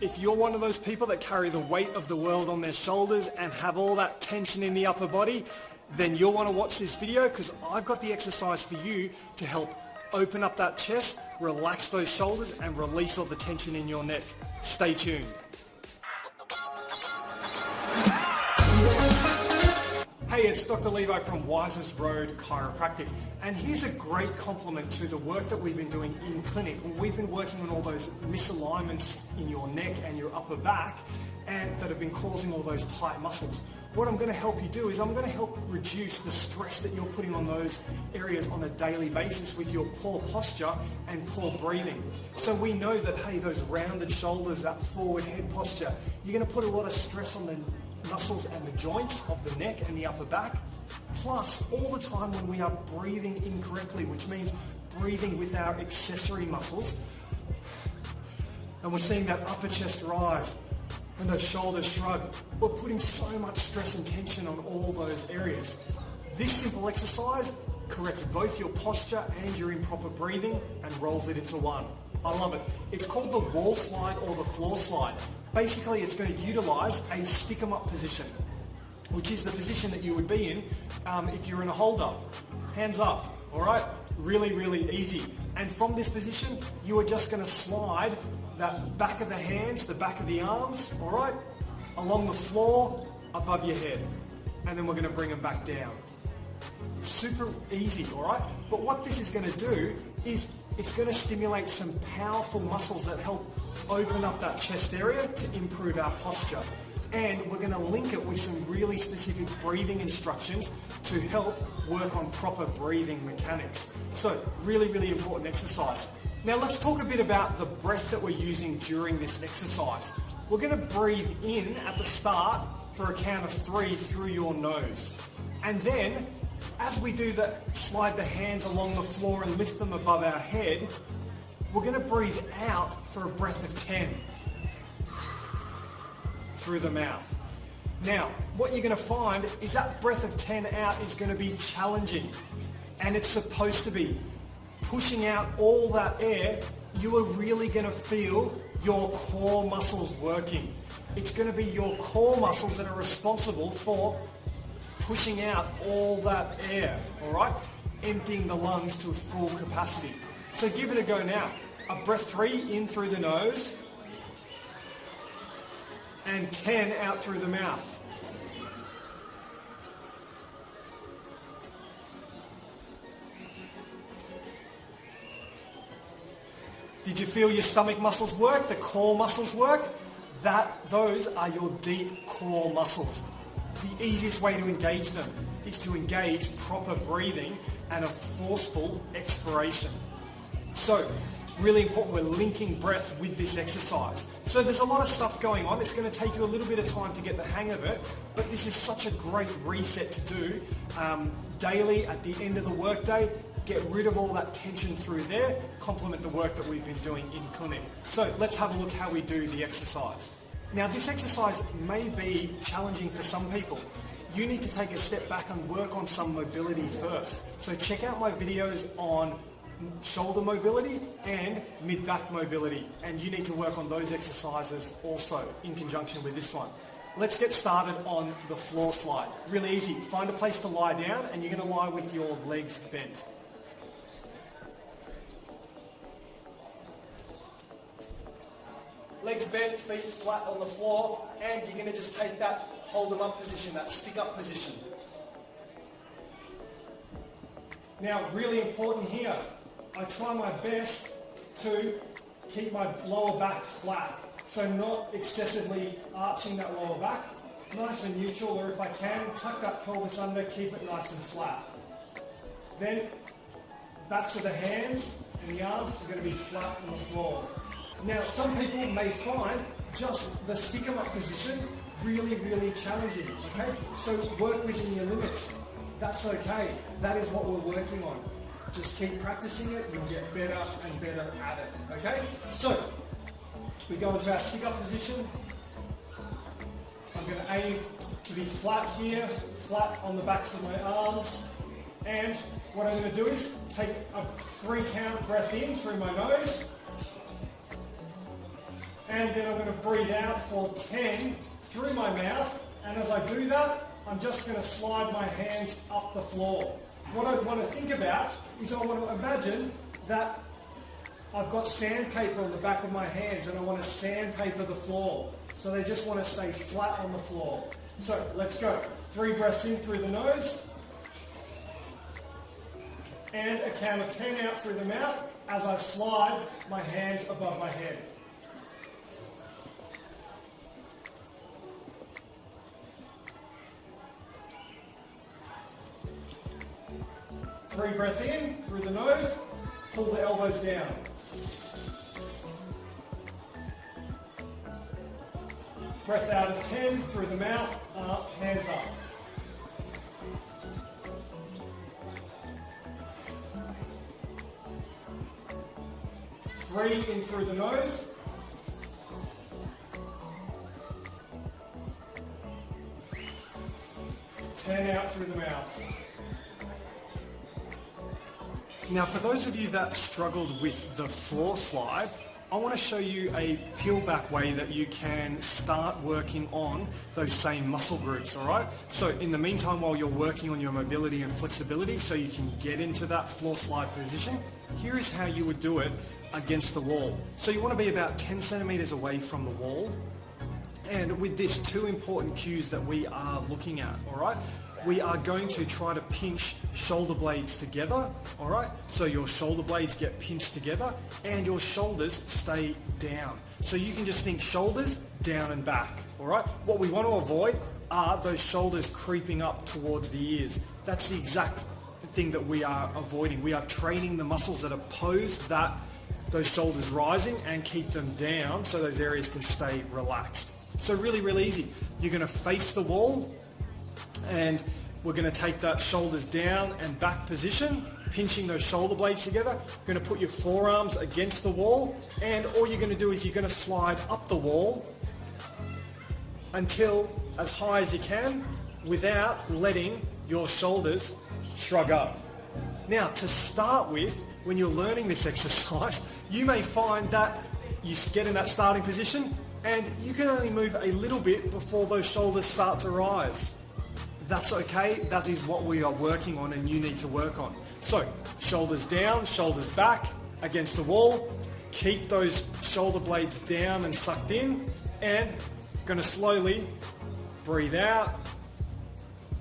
If you're one of those people that carry the weight of the world on their shoulders and have all that tension in the upper body, then you'll want to watch this video because I've got the exercise for you to help open up that chest, relax those shoulders and release all the tension in your neck. Stay tuned. Hey, it's Dr. Levi from Wises Road Chiropractic, and here's a great compliment to the work that we've been doing in clinic. We've been working on all those misalignments in your neck and your upper back and that have been causing all those tight muscles. What I'm going to help you do is I'm going to help reduce the stress that you're putting on those areas on a daily basis with your poor posture and poor breathing. So we know that, hey, those rounded shoulders, that forward head posture, you're going to put a lot of stress on the muscles and the joints of the neck and the upper back. Plus, all the time when we are breathing incorrectly, which means breathing with our accessory muscles, and we're seeing that upper chest rise and those shoulders shrug, we're putting so much stress and tension on all those areas. This simple exercise corrects both your posture and your improper breathing and rolls it into one. I love it. It's called the wall slide or the floor slide. Basically, it's going to utilize a stick 'em up position, which is the position that you would be in if you're in a hold up. Hands up, all right? Really, really easy. And from this position, you are just going to slide that back of the hands, the back of the arms, all right, along the floor above your head. And then we're going to bring them back down. Super easy, all right? But what this is going to do is it's going to stimulate some powerful muscles that help open up that chest area to improve our posture. And we're going to link it with some really specific breathing instructions to help work on proper breathing mechanics. So really, really important exercise. Now let's talk a bit about the breath that we're using during this exercise. We're going to breathe in at the start for a count of 3 through your nose. And then as we do that, slide the hands along the floor and lift them above our head, we're going to breathe out for a breath of 10 through the mouth. Now, what you're going to find is that breath of 10 out is going to be challenging, and it's supposed to be. Pushing out all that air, you are really going to feel your core muscles working. It's going to be your core muscles that are responsible for pushing out all that air, all right? Emptying the lungs to a full capacity. So give it a go now. A breath 3 in through the nose and 10 out through the mouth. Did you feel your stomach muscles work, the core muscles work? Those are your deep core muscles. The easiest way to engage them is to engage proper breathing and a forceful expiration. So, really important, we're linking breath with this exercise. So there's a lot of stuff going on. It's going to take you a little bit of time to get the hang of it, but this is such a great reset to do daily at the end of the workday. Get rid of all that tension through there, complement the work that we've been doing in clinic. So let's have a look how we do the exercise. Now this exercise may be challenging for some people. You need to take a step back and work on some mobility first. So check out my videos on shoulder mobility and mid-back mobility, and you need to work on those exercises also in conjunction with this one. Let's get started on the floor slide. Really easy. Find a place to lie down, and you're going to lie with your legs bent. Legs bent, feet flat on the floor, and you're going to just take that hold them up position, that stick up position. Now, really important here, I try my best to keep my lower back flat, so not excessively arching that lower back, nice and neutral, or if I can, tuck that pelvis under, keep it nice and flat. Then, backs of the hands and the arms are going to be flat on the floor. Now, some people may find just the stick 'em up position really, really challenging, okay? So work within your limits. That's okay. That is what we're working on. Just keep practicing it, you'll get better and better at it, okay? So, we go into our stick up position. I'm going to aim to be flat here, flat on the backs of my arms. And what I'm going to do is take a 3 count breath in through my nose. and then I'm going to breathe out for 10 through my mouth, and as I do that, I'm just going to slide my hands up the floor. What I want to think about is I want to imagine that I've got sandpaper on the back of my hands and I want to sandpaper the floor. So they just want to stay flat on the floor. So let's go. 3 breaths in through the nose. And a count of 10 out through the mouth as I slide my hands above my head. Three breaths in through the nose, pull the elbows down. Breath out of 10 through the mouth, up, hands up. Three in through the nose. Ten out through the mouth. Now, for those of you that struggled with the floor slide, I want to show you a peel back way that you can start working on those same muscle groups, all right? So in the meantime, while you're working on your mobility and flexibility so you can get into that floor slide position, here is how you would do it against the wall. So you want to be about 10 centimeters away from the wall. And with this, 2 important cues that we are looking at, all right? We are going to try to pinch shoulder blades together, all right? So your shoulder blades get pinched together and your shoulders stay down. So you can just think shoulders down and back, all right? What we want to avoid are those shoulders creeping up towards the ears. That's the exact thing that we are avoiding. We are training the muscles that oppose those shoulders rising and keep them down so those areas can stay relaxed. So really, really easy. You're going to face the wall and we're going to take that shoulders down and back position, pinching those shoulder blades together. You're going to put your forearms against the wall, and all you're going to do is you're going to slide up the wall until as high as you can without letting your shoulders shrug up. Now, to start with, when you're learning this exercise, you may find that you get in that starting position and you can only move a little bit before those shoulders start to rise. That's okay. That is what we are working on and you need to work on. So shoulders down, shoulders back against the wall. Keep those shoulder blades down and sucked in, and going to slowly breathe out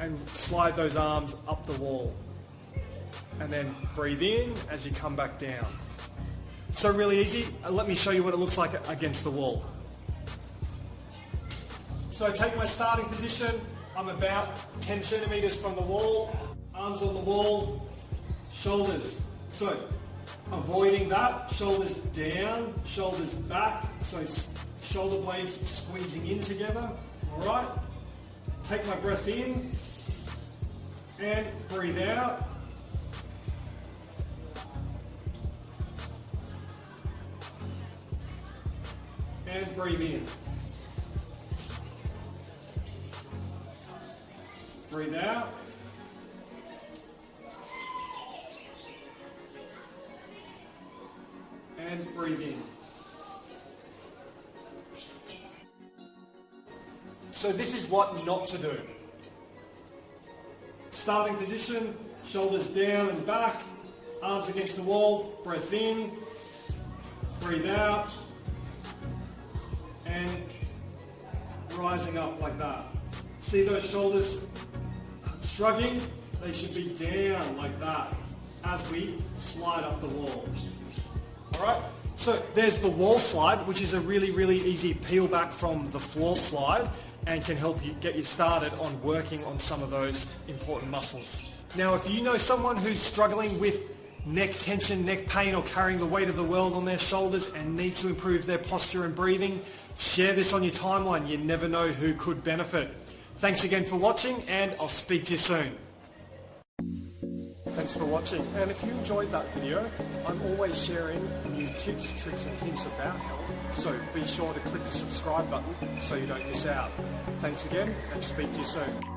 and slide those arms up the wall. And then breathe in as you come back down. So really easy. Let me show you what it looks like against the wall. So take my starting position. I'm about 10 centimeters from the wall, arms on the wall, shoulders. So avoiding that, shoulders down, shoulders back, so shoulder blades squeezing in together, all right? Take my breath in and breathe out. And breathe in. Breathe out. And breathe in. So this is what not to do. Starting position, shoulders down and back, arms against the wall, breath in, breathe out, and rising up like that. See those shoulders shrugging? They should be down like that as we slide up the wall. Alright, so there's the wall slide, which is a really, really easy peel back from the floor slide and can help you get you started on working on some of those important muscles. Now, if you know someone who's struggling with neck tension, neck pain, or carrying the weight of the world on their shoulders and needs to improve their posture and breathing, share this on your timeline. You never know who could benefit. Thanks again for watching, and I'll speak to you soon. Thanks for watching, and if you enjoyed that video, I'm always sharing new tips, tricks and hints about health, so be sure to click the subscribe button so you don't miss out. Thanks again, and speak to you soon.